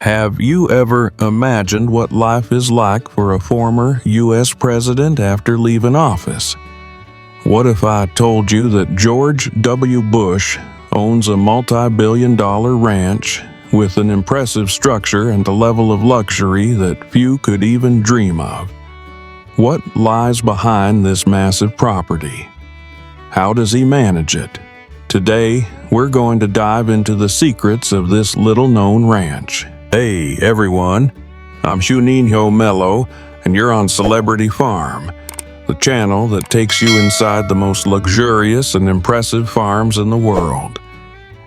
Have you ever imagined what life is like for a former U.S. president after leaving office? What if I told you that George W. Bush owns a multi-billion-dollar ranch with an impressive structure and a level of luxury that few could even dream of? What lies behind this massive property? How does he manage it? Today, we're going to dive into the secrets of this little-known ranch. Hey everyone, I'm Juninho Melo, and you're on Celebrity Farm, the channel that takes you inside the most luxurious and impressive farms in the world.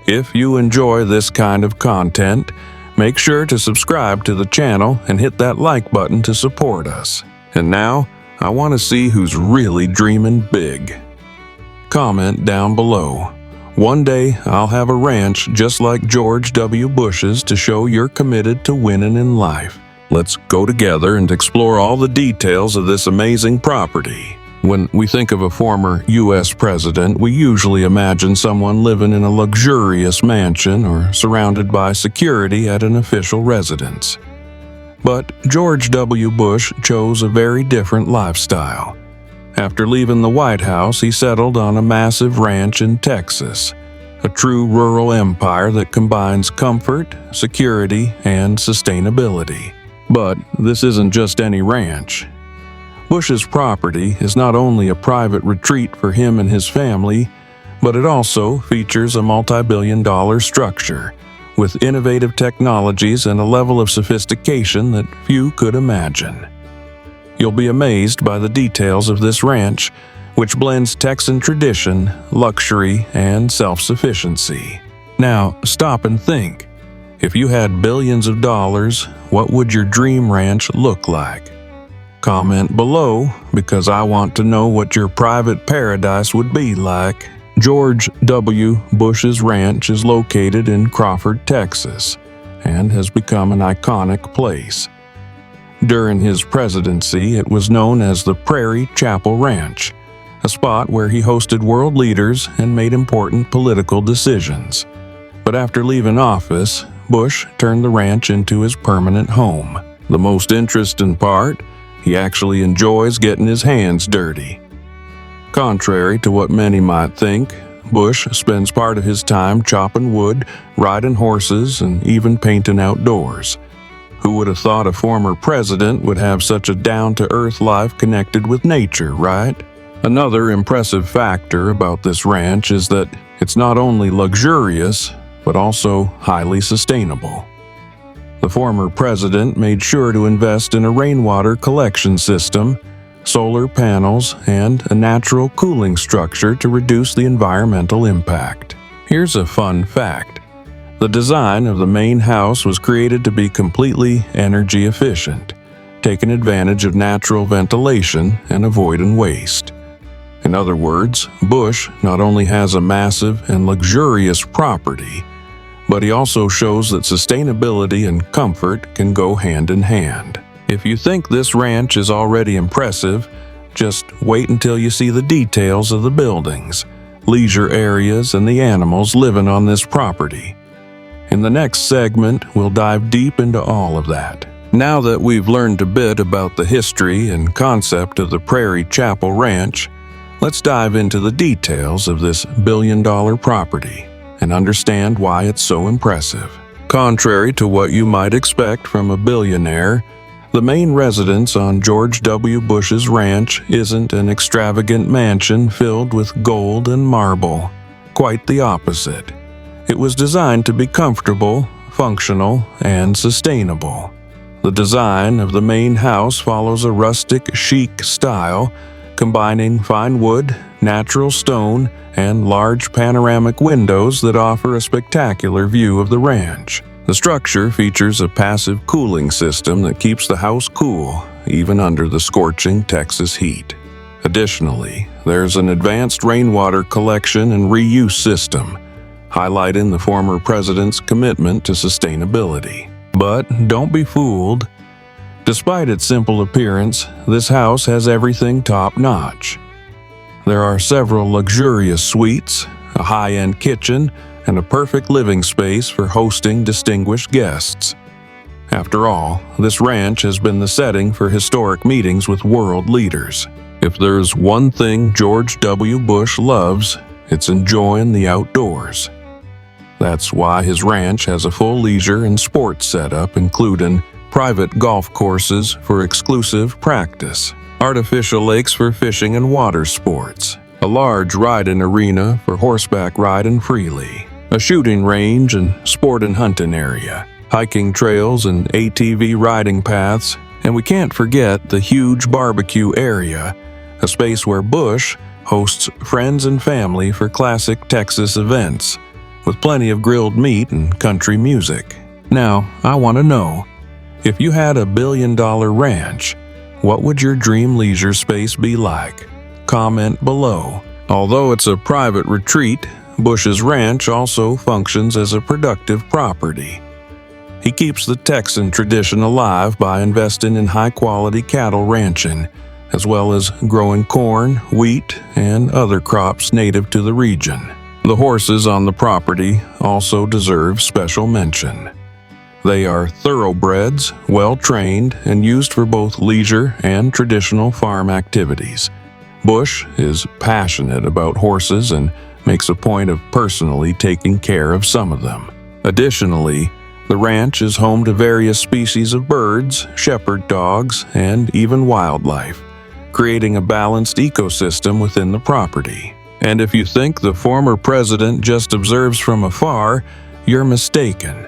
If you enjoy this kind of content, make sure to subscribe to the channel and hit that like button to support us. And now, I want to see who's really dreaming big. Comment down below. One day, I'll have a ranch just like George W. Bush's to show you're committed to winning in life. Let's go together and explore all the details of this amazing property. When we think of a former U.S. president, we usually imagine someone living in a luxurious mansion or surrounded by security at an official residence. But George W. Bush chose a very different lifestyle. After leaving the White House, he settled on a massive ranch in Texas, a true rural empire that combines comfort, security, and sustainability. But this isn't just any ranch. Bush's property is not only a private retreat for him and his family, but it also features a multi-billion-dollar structure with innovative technologies and a level of sophistication that few could imagine. You'll be amazed by the details of this ranch, which blends Texan tradition, luxury, and self-sufficiency. Now, stop and think. If you had billions of dollars, what would your dream ranch look like? Comment below, because I want to know what your private paradise would be like. George W. Bush's ranch is located in Crawford, Texas, and has become an iconic place. During his presidency, it was known as the Prairie Chapel Ranch, a spot where he hosted world leaders and made important political decisions. But after leaving office, Bush turned the ranch into his permanent home. The most interesting part, he actually enjoys getting his hands dirty. Contrary to what many might think, Bush spends part of his time chopping wood, riding horses, and even painting outdoors. Who would have thought a former president would have such a down-to-earth life connected with nature, right? Another impressive factor about this ranch is that it's not only luxurious, but also highly sustainable. The former president made sure to invest in a rainwater collection system, solar panels, and a natural cooling structure to reduce the environmental impact. Here's a fun fact. The design of the main house was created to be completely energy efficient, taking advantage of natural ventilation and avoiding waste. In other words, Bush not only has a massive and luxurious property, but he also shows that sustainability and comfort can go hand in hand. If you think this ranch is already impressive, just wait until you see the details of the buildings, leisure areas, and the animals living on this property. In the next segment, we'll dive deep into all of that. Now that we've learned a bit about the history and concept of the Prairie Chapel Ranch, let's dive into the details of this billion-dollar property and understand why it's so impressive. Contrary to what you might expect from a billionaire, the main residence on George W. Bush's ranch isn't an extravagant mansion filled with gold and marble. Quite the opposite. It was designed to be comfortable, functional, and sustainable. The design of the main house follows a rustic, chic style, combining fine wood, natural stone, and large panoramic windows that offer a spectacular view of the ranch. The structure features a passive cooling system that keeps the house cool, even under the scorching Texas heat. Additionally, there's an advanced rainwater collection and reuse system, highlighting the former president's commitment to sustainability. But don't be fooled. Despite its simple appearance, this house has everything top-notch. There are several luxurious suites, a high-end kitchen, and a perfect living space for hosting distinguished guests. After all, this ranch has been the setting for historic meetings with world leaders. If there's one thing George W. Bush loves, it's enjoying the outdoors. That's why his ranch has a full leisure and sports setup, including private golf courses for exclusive practice, artificial lakes for fishing and water sports, a large riding arena for horseback riding freely, a shooting range and sport and hunting area, hiking trails and ATV riding paths, and we can't forget the huge barbecue area, a space where Bush hosts friends and family for classic Texas events, with plenty of grilled meat and country music. Now, I want to know, if you had $1 billion ranch, what would your dream leisure space be like? Comment below. Although it's a private retreat, Bush's ranch also functions as a productive property. He keeps the Texan tradition alive by investing in high-quality cattle ranching, as well as growing corn, wheat, and other crops native to the region. The horses on the property also deserve special mention. They are thoroughbreds, well-trained, and used for both leisure and traditional farm activities. Bush is passionate about horses and makes a point of personally taking care of some of them. Additionally, the ranch is home to various species of birds, shepherd dogs, and even wildlife, creating a balanced ecosystem within the property. And if you think the former president just observes from afar, you're mistaken.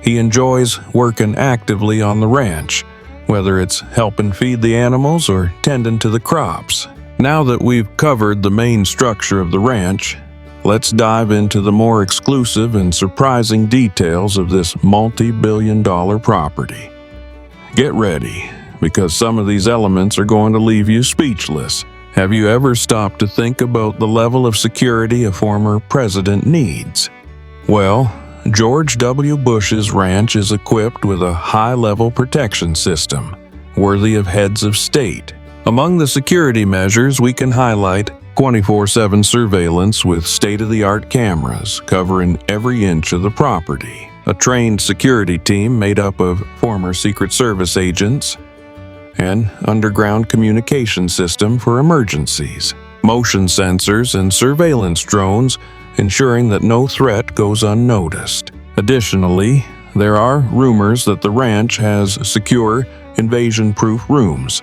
He enjoys working actively on the ranch, whether it's helping feed the animals or tending to the crops. Now that we've covered the main structure of the ranch, let's dive into the more exclusive and surprising details of this multi-billion-dollar property. Get ready, because some of these elements are going to leave you speechless. Have you ever stopped to think about the level of security a former president needs? Well, George W. Bush's ranch is equipped with a high-level protection system, worthy of heads of state. Among the security measures, we can highlight 24/7 surveillance with state-of-the-art cameras covering every inch of the property, a trained security team made up of former Secret Service agents, an underground communication system for emergencies, motion sensors and surveillance drones ensuring that no threat goes unnoticed. Additionally, there are rumors that the ranch has secure, invasion-proof rooms,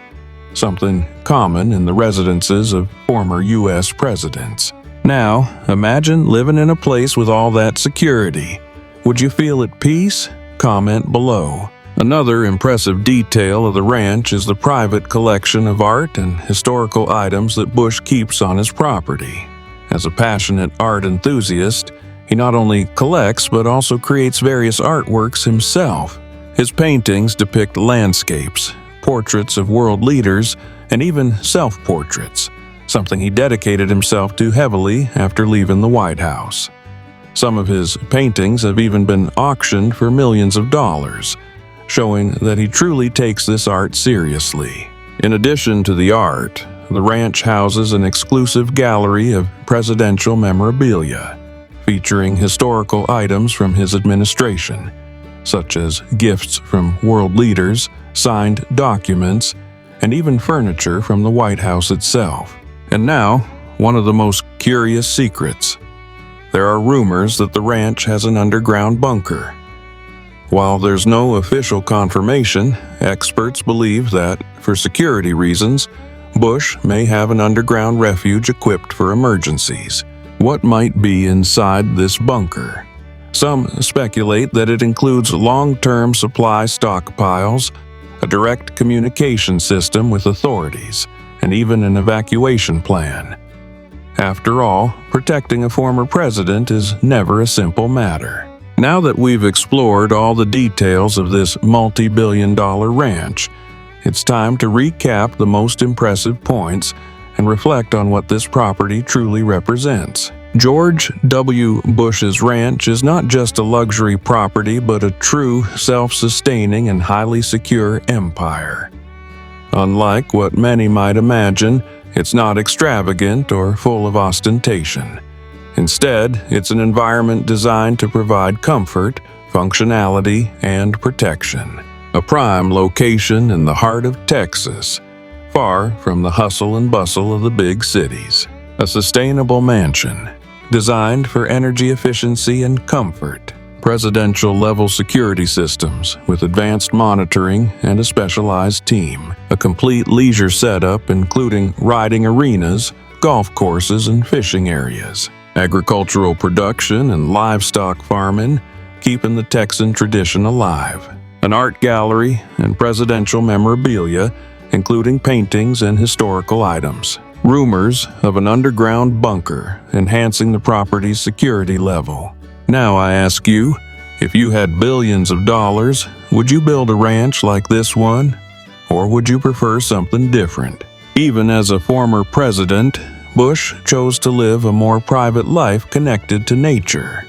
something common in the residences of former U.S. presidents. Now, imagine living in a place with all that security. Would you feel at peace? Comment below. Another impressive detail of the ranch is the private collection of art and historical items that Bush keeps on his property. As a passionate art enthusiast, he not only collects but also creates various artworks himself. His paintings depict landscapes, portraits of world leaders, and even self-portraits, something he dedicated himself to heavily after leaving the White House. Some of his paintings have even been auctioned for millions of dollars, showing that he truly takes this art seriously. In addition to the art, the ranch houses an exclusive gallery of presidential memorabilia, featuring historical items from his administration, such as gifts from world leaders, signed documents, and even furniture from the White House itself. And now, one of the most curious secrets. There are rumors that the ranch has an underground bunker. While there's no official confirmation, experts believe that, for security reasons, Bush may have an underground refuge equipped for emergencies. What might be inside this bunker? Some speculate that it includes long-term supply stockpiles, a direct communication system with authorities, and even an evacuation plan. After all, protecting a former president is never a simple matter. Now that we've explored all the details of this multi-billion-dollar ranch, it's time to recap the most impressive points and reflect on what this property truly represents. George W. Bush's ranch is not just a luxury property, but a true self-sustaining and highly secure empire. Unlike what many might imagine, it's not extravagant or full of ostentation. Instead, it's an environment designed to provide comfort, functionality, and protection. A prime location in the heart of Texas, far from the hustle and bustle of the big cities. A sustainable mansion, designed for energy efficiency and comfort. Presidential-level security systems with advanced monitoring and a specialized team. A complete leisure setup including riding arenas, golf courses, and fishing areas. Agricultural production and livestock farming, keeping the Texan tradition alive. An art gallery and presidential memorabilia, including paintings and historical items. Rumors of an underground bunker enhancing the property's security level. Now I ask you, if you had billions of dollars, would you build a ranch like this one? Or would you prefer something different? Even as a former president, Bush chose to live a more private life connected to nature.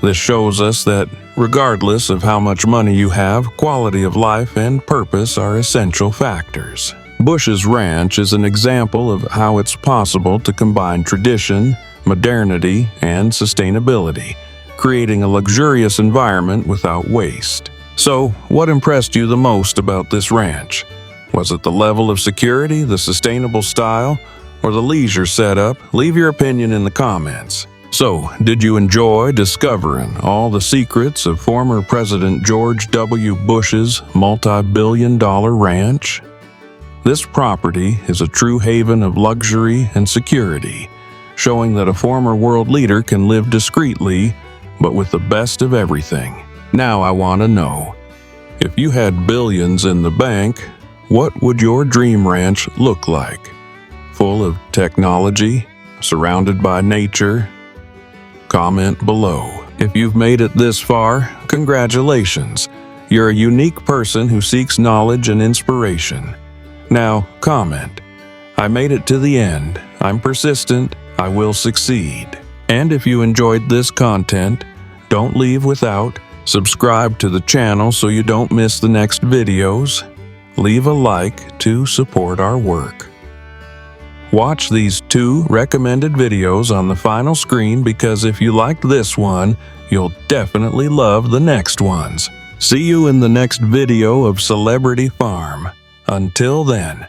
This shows us that, regardless of how much money you have, quality of life and purpose are essential factors. Bush's ranch is an example of how it's possible to combine tradition, modernity, and sustainability, creating a luxurious environment without waste. So, what impressed you the most about this ranch? Was it the level of security, the sustainable style, or the leisure setup? Leave your opinion in the comments. So, did you enjoy discovering all the secrets of former President George W. Bush's multi-billion-dollar ranch? This property is a true haven of luxury and security, showing that a former world leader can live discreetly, but with the best of everything. Now I want to know, if you had billions in the bank, what would your dream ranch look like? Full of technology, surrounded by nature? Comment below. If you've made it this far, congratulations. You're a unique person who seeks knowledge and inspiration. Now, comment. I made it to the end. I'm persistent. I will succeed. And if you enjoyed this content, don't leave without. Subscribe to the channel so you don't miss the next videos. Leave a like to support our work. Watch these 2 recommended videos on the final screen because if you liked this one, you'll definitely love the next ones. See you in the next video of Celebrity Farm. Until then.